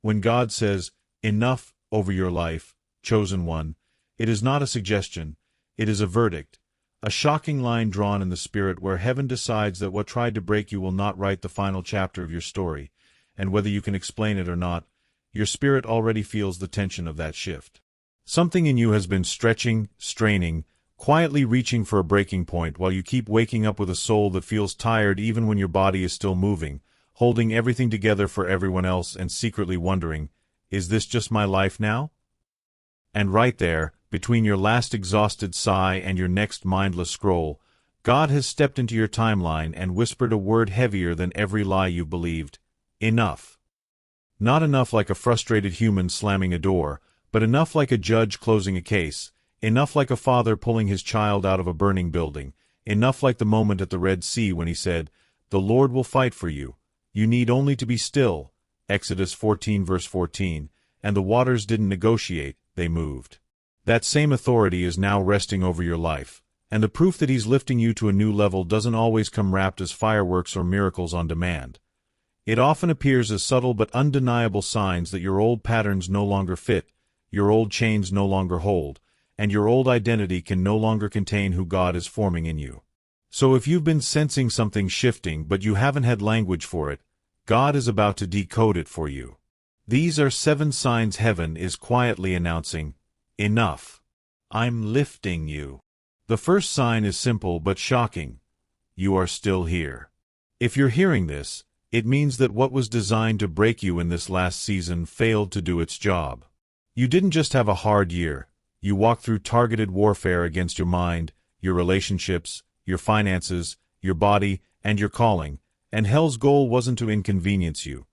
When God says, "Enough," over your life, chosen one, it is not a suggestion, it is a verdict, a shocking line drawn in the spirit where heaven decides that what tried to break you will not write the final chapter of your story, and whether you can explain it or not, your spirit already feels the tension of that shift. Something in you has been stretching, straining, quietly reaching for a breaking point while you keep waking up with a soul that feels tired even when your body is still moving, holding everything together for everyone else and secretly wondering, is this just my life now? And right there, between your last exhausted sigh and your next mindless scroll, God has stepped into your timeline and whispered a word heavier than every lie you've believed. Enough. Not enough like a frustrated human slamming a door, but enough like a judge closing a case, enough like a father pulling his child out of a burning building, enough like the moment at the Red Sea when he said, "The Lord will fight for you. You need only to be still." Exodus 14 verse 14, and the waters didn't negotiate, they moved. That same authority is now resting over your life, and the proof that He's lifting you to a new level doesn't always come wrapped as fireworks or miracles on demand. It often appears as subtle but undeniable signs that your old patterns no longer fit, your old chains no longer hold, and your old identity can no longer contain who God is forming in you. So if you've been sensing something shifting but you haven't had language for it, God is about to decode it for you. These are 7 signs heaven is quietly announcing, enough. I'm lifting you. The first sign is simple but shocking. You are still here. If you're hearing this, it means that what was designed to break you in this last season failed to do its job. You didn't just have a hard year. You walked through targeted warfare against your mind, your relationships, your finances, your body, and your calling, and hell's goal wasn't to inconvenience you.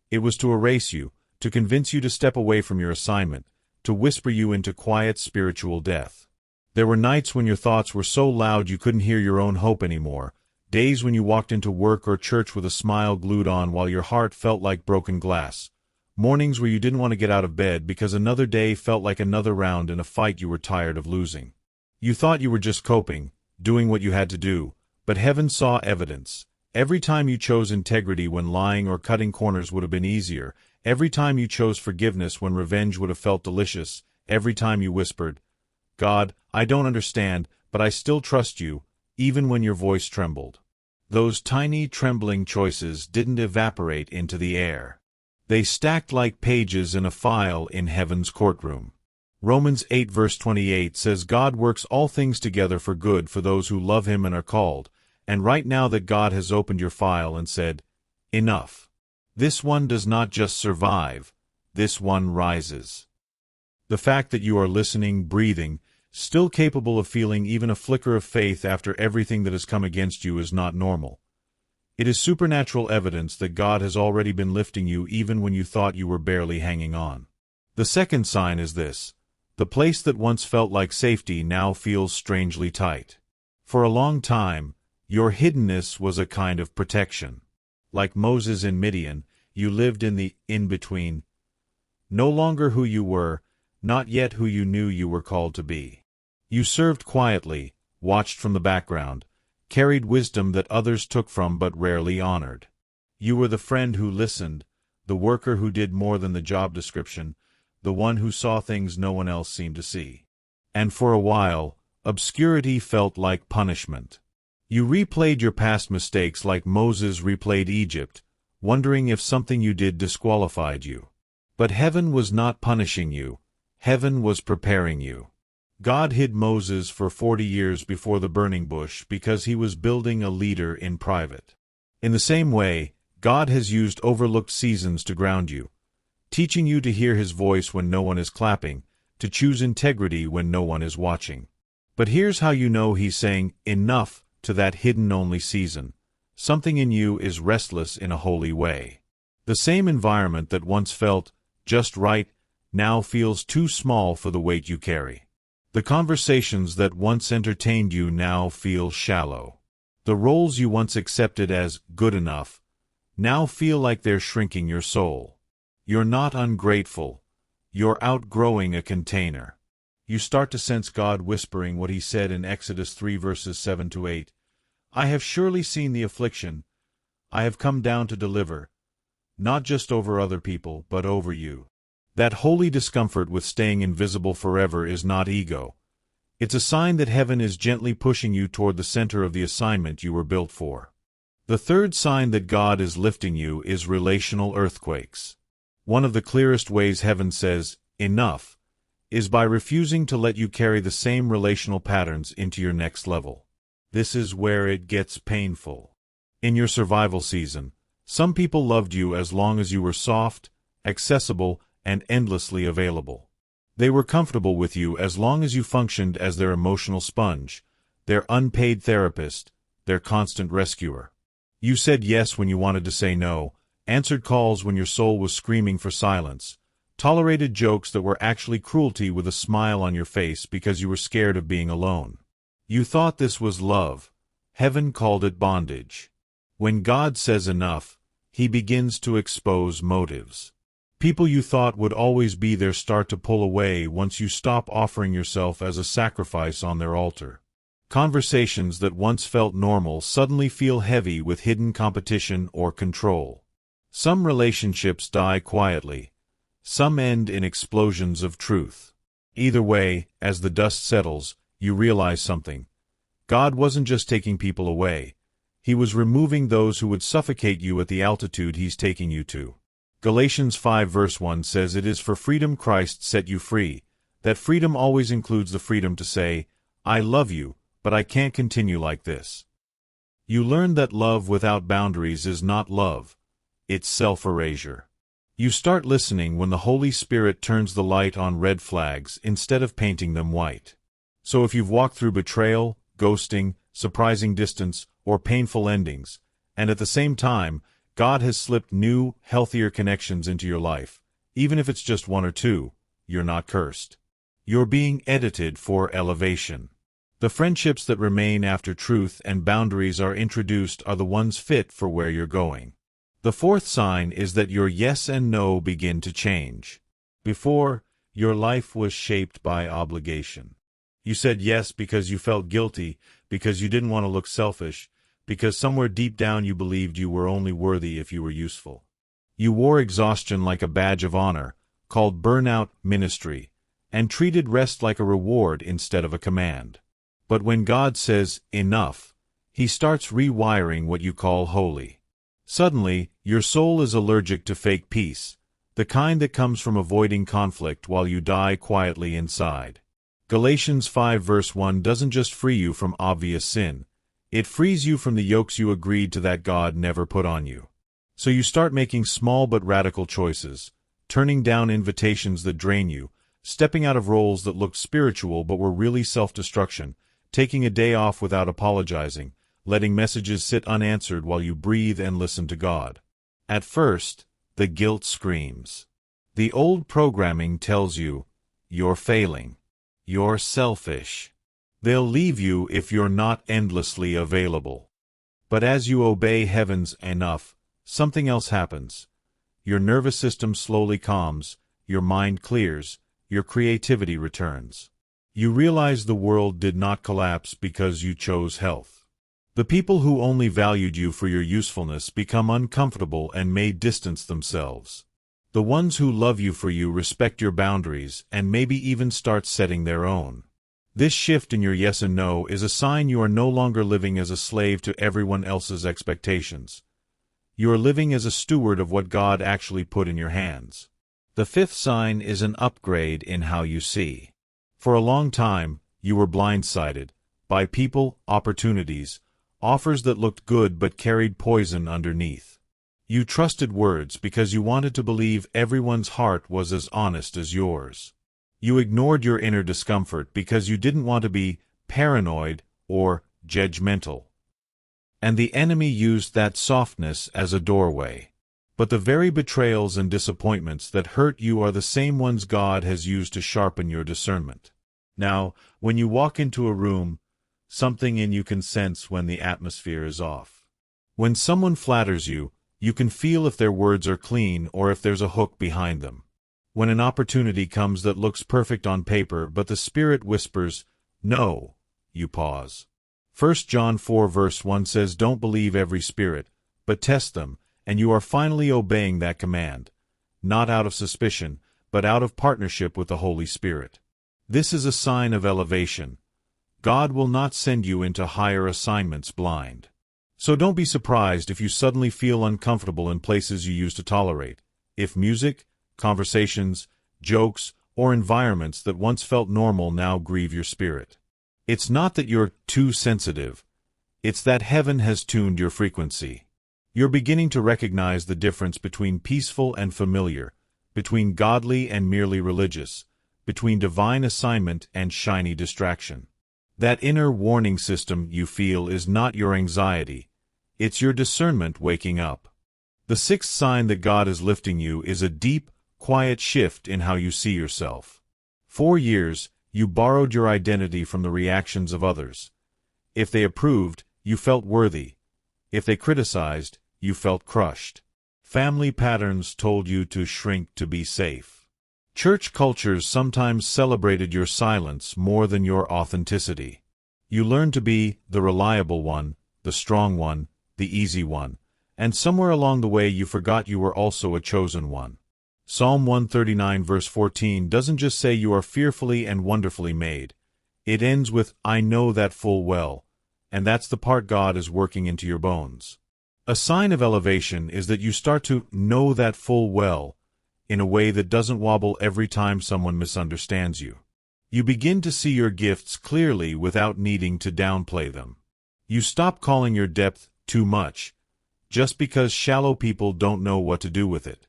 It was to erase you, to convince you to step away from your assignment, to whisper you into quiet spiritual death. There were nights when your thoughts were so loud you couldn't hear your own hope anymore, days when you walked into work or church with a smile glued on while your heart felt like broken glass, mornings where you didn't want to get out of bed because another day felt like another round in a fight you were tired of losing. You thought you were just coping, doing what you had to do, but heaven saw evidence. Every time you chose integrity when lying or cutting corners would have been easier, every time you chose forgiveness when revenge would have felt delicious, every time you whispered, "God, I don't understand, but I still trust you," even when your voice trembled. Those tiny trembling choices didn't evaporate into the air. They stacked like pages in a file in heaven's courtroom. Romans 8 verse 28 says God works all things together for good for those who love Him and are called, and right now that God has opened your file and said, enough. This one does not just survive, this one rises. The fact that you are listening, breathing, still capable of feeling even a flicker of faith after everything that has come against you is not normal. It is supernatural evidence that God has already been lifting you even when you thought you were barely hanging on. The second sign is this: the place that once felt like safety now feels strangely tight. For a long time, your hiddenness was a kind of protection. Like Moses in Midian, you lived in the in-between. No longer who you were, not yet who you knew you were called to be. You served quietly, watched from the background, carried wisdom that others took from but rarely honored. You were the friend who listened, the worker who did more than the job description, the one who saw things no one else seemed to see. And for a while, obscurity felt like punishment. You replayed your past mistakes like Moses replayed Egypt, wondering if something you did disqualified you. But heaven was not punishing you. Heaven was preparing you. God hid Moses for 40 years before the burning bush because He was building a leader in private. In the same way, God has used overlooked seasons to ground you, teaching you to hear His voice when no one is clapping, to choose integrity when no one is watching. But here's how you know He's saying enough to that hidden-only season. Something in you is restless in a holy way. The same environment that once felt just right now feels too small for the weight you carry. The conversations that once entertained you now feel shallow. The roles you once accepted as good enough now feel like they're shrinking your soul. You're not ungrateful. You're outgrowing a container. You start to sense God whispering what He said in Exodus 3 verses 7 to 8. I have surely seen the affliction. I have come down to deliver. not just over other people, but over you. That holy discomfort with staying invisible forever is not ego. It's a sign that heaven is gently pushing you toward the center of the assignment you were built for. The third sign that God is lifting you is relational earthquakes. One of the clearest ways heaven says, "Enough," is by refusing to let you carry the same relational patterns into your next level. This is where it gets painful. In your survival season, some people loved you as long as you were soft, accessible, and endlessly available. They were comfortable with you as long as you functioned as their emotional sponge, their unpaid therapist, their constant rescuer. You said yes when you wanted to say no, answered calls when your soul was screaming for silence, tolerated jokes that were actually cruelty with a smile on your face because you were scared of being alone. You thought this was love. Heaven called it bondage. When God says enough, He begins to expose motives. People you thought would always be there start to pull away once you stop offering yourself as a sacrifice on their altar. Conversations that once felt normal suddenly feel heavy with hidden competition or control. Some relationships die quietly. Some end in explosions of truth. Either way, as the dust settles, you realize something. God wasn't just taking people away. He was removing those who would suffocate you at the altitude He's taking you to. Galatians 5 verse 1 says it is for freedom Christ set you free. That freedom always includes the freedom to say, "I love you, but I can't continue like this." You learn that love without boundaries is not love. It's self-erasure. You start listening when the Holy Spirit turns the light on red flags instead of painting them white. So if you've walked through betrayal, ghosting, surprising distance, or painful endings, and at the same time, God has slipped new, healthier connections into your life, even if it's just one or two, you're not cursed. You're being edited for elevation. The friendships that remain after truth and boundaries are introduced are the ones fit for where you're going. The fourth sign is that your yes and no begin to change. Before, your life was shaped by obligation. You said yes because you felt guilty, because you didn't want to look selfish, because somewhere deep down you believed you were only worthy if you were useful. You wore exhaustion like a badge of honor, called burnout ministry, and treated rest like a reward instead of a command. But when God says, "Enough," He starts rewiring what you call holy. Suddenly, your soul is allergic to fake peace, the kind that comes from avoiding conflict while you die quietly inside. Galatians 5 verse 1 doesn't just free you from obvious sin. It frees you from the yokes you agreed to that God never put on you. So you start making small but radical choices, turning down invitations that drain you, stepping out of roles that looked spiritual but were really self-destruction, taking a day off without apologizing, letting messages sit unanswered while you breathe and listen to God. At first, the guilt screams. The old programming tells you, you're failing. You're selfish. They'll leave you if you're not endlessly available. But as you obey heaven's enough, something else happens. Your nervous system slowly calms, your mind clears, your creativity returns. You realize the world did not collapse because you chose health. The people who only valued you for your usefulness become uncomfortable and may distance themselves. The ones who love you for you respect your boundaries and maybe even start setting their own. This shift in your yes and no is a sign you are no longer living as a slave to everyone else's expectations. You are living as a steward of what God actually put in your hands. The fifth sign is an upgrade in how you see. For a long time, you were blindsided by people, opportunities, offers that looked good but carried poison underneath. You trusted words because you wanted to believe everyone's heart was as honest as yours. You ignored your inner discomfort because you didn't want to be paranoid or judgmental. And the enemy used that softness as a doorway. But the very betrayals and disappointments that hurt you are the same ones God has used to sharpen your discernment. Now, when you walk into a room, something in you can sense when the atmosphere is off. When someone flatters you, you can feel if their words are clean or if there's a hook behind them. When an opportunity comes that looks perfect on paper but the Spirit whispers, "No," you pause. 1 John 4 verse 1 says, "Don't believe every spirit, but test them, and you are finally obeying that command, not out of suspicion, but out of partnership with the Holy Spirit. This is a sign of elevation. God will not send you into higher assignments blind. So don't be surprised if you suddenly feel uncomfortable in places you used to tolerate. If music, conversations, jokes, or environments that once felt normal now grieve your spirit. It's not that you're too sensitive. It's that heaven has tuned your frequency. You're beginning to recognize the difference between peaceful and familiar, between godly and merely religious, between divine assignment and shiny distraction. That inner warning system you feel is not your anxiety. It's your discernment waking up. The sixth sign that God is lifting you is a deep, quiet shift in how you see yourself. For years, you borrowed your identity from the reactions of others. If they approved, you felt worthy. If they criticized, you felt crushed. Family patterns told you to shrink to be safe. Church cultures sometimes celebrated your silence more than your authenticity. You learned to be the reliable one, the strong one, the easy one, and somewhere along the way you forgot you were also a chosen one. Psalm 139 verse 14 doesn't just say you are fearfully and wonderfully made. It ends with, I know that full well, and that's the part God is working into your bones. A sign of elevation is that you start to know that full well in a way that doesn't wobble every time someone misunderstands you. You begin to see your gifts clearly without needing to downplay them. You stop calling your depth too much, just because shallow people don't know what to do with it.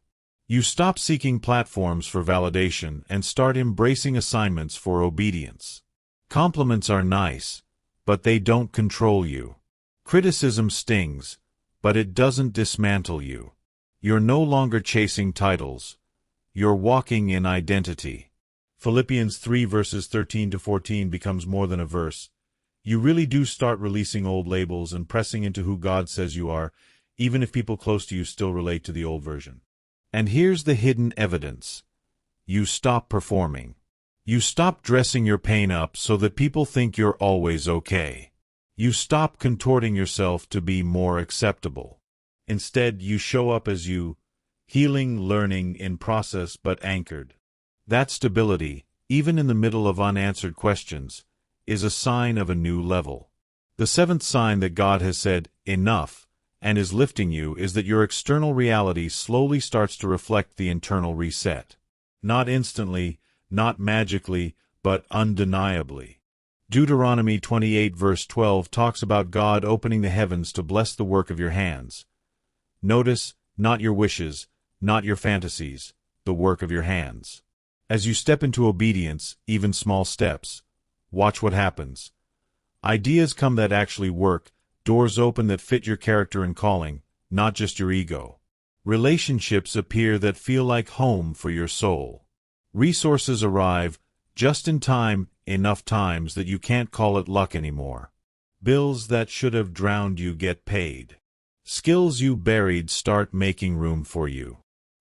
You stop seeking platforms for validation and start embracing assignments for obedience. Compliments are nice, but they don't control you. Criticism stings, but it doesn't dismantle you. You're no longer chasing titles. You're walking in identity. Philippians 3 verses 13 to 14 becomes more than a verse. You really do start releasing old labels and pressing into who God says you are, even if people close to you still relate to the old version. And here's the hidden evidence. You stop performing. You stop dressing your pain up so that people think you're always okay. You stop contorting yourself to be more acceptable. Instead, you show up as you, healing, learning, in process but anchored. That stability, even in the middle of unanswered questions, is a sign of a new level. The seventh sign that God has said, enough, and is lifting you is that your external reality slowly starts to reflect the internal reset. Not instantly, not magically, but undeniably. Deuteronomy 28 verse 12 talks about God opening the heavens to bless the work of your hands. Notice, not your wishes, not your fantasies, the work of your hands. As you step into obedience, even small steps, watch what happens. Ideas come that actually work, doors open that fit your character and calling, not just your ego. Relationships appear that feel like home for your soul. Resources arrive, just in time, enough times that you can't call it luck anymore. Bills that should have drowned you get paid. Skills you buried start making room for you.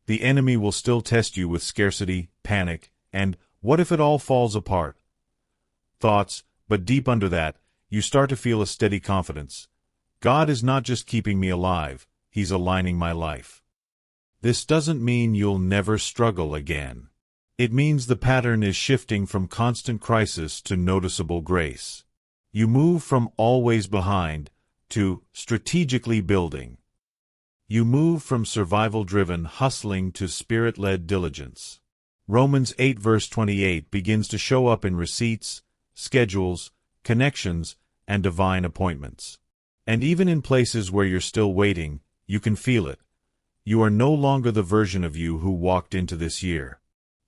The enemy will still test you with scarcity, panic, and what if it all falls apart? Thoughts, but deep under that, you start to feel a steady confidence. God is not just keeping me alive, He's aligning my life. This doesn't mean you'll never struggle again. It means the pattern is shifting from constant crisis to noticeable grace. You move from always behind to strategically building. You move from survival-driven hustling to spirit-led diligence. Romans 8 verse 28 begins to show up in receipts, schedules, connections, and divine appointments. And even in places where you're still waiting, you can feel it. You are no longer the version of you who walked into this year.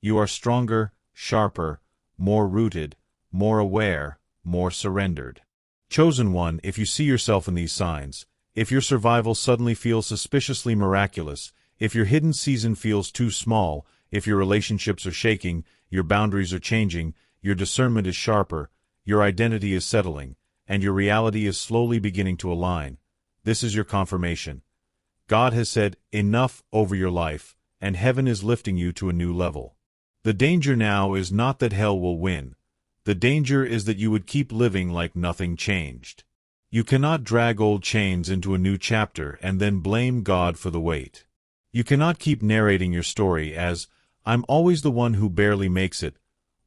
You are stronger, sharper, more rooted, more aware, more surrendered. Chosen one, if you see yourself in these signs, if your survival suddenly feels suspiciously miraculous, if your hidden season feels too small, if your relationships are shaking, your boundaries are changing, your discernment is sharper, your identity is settling, and your reality is slowly beginning to align, this is your confirmation. God has said, enough over your life, and heaven is lifting you to a new level. The danger now is not that hell will win. The danger is that you would keep living like nothing changed. You cannot drag old chains into a new chapter and then blame God for the weight. You cannot keep narrating your story as, "I'm always the one who barely makes it,"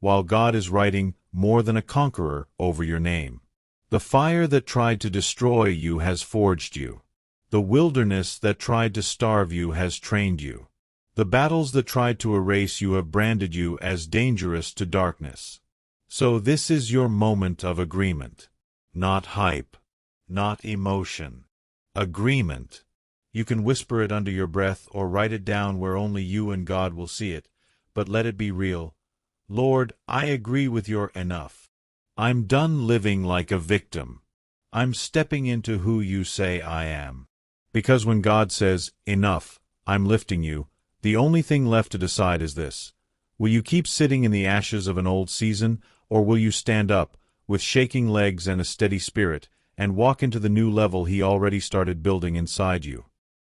while God is writing "more than a conqueror" over your name. The fire that tried to destroy you has forged you. The wilderness that tried to starve you has trained you. The battles that tried to erase you have branded you as dangerous to darkness. So this is your moment of agreement. Not hype. Not emotion. Agreement. You can whisper it under your breath or write it down where only you and God will see it, but let it be real. Lord, I agree with your enough. I'm done living like a victim. I'm stepping into who you say I am. Because when God says, enough, I'm lifting you, the only thing left to decide is this. Will you keep sitting in the ashes of an old season, or will you stand up, with shaking legs and a steady spirit, and walk into the new level He already started building inside you?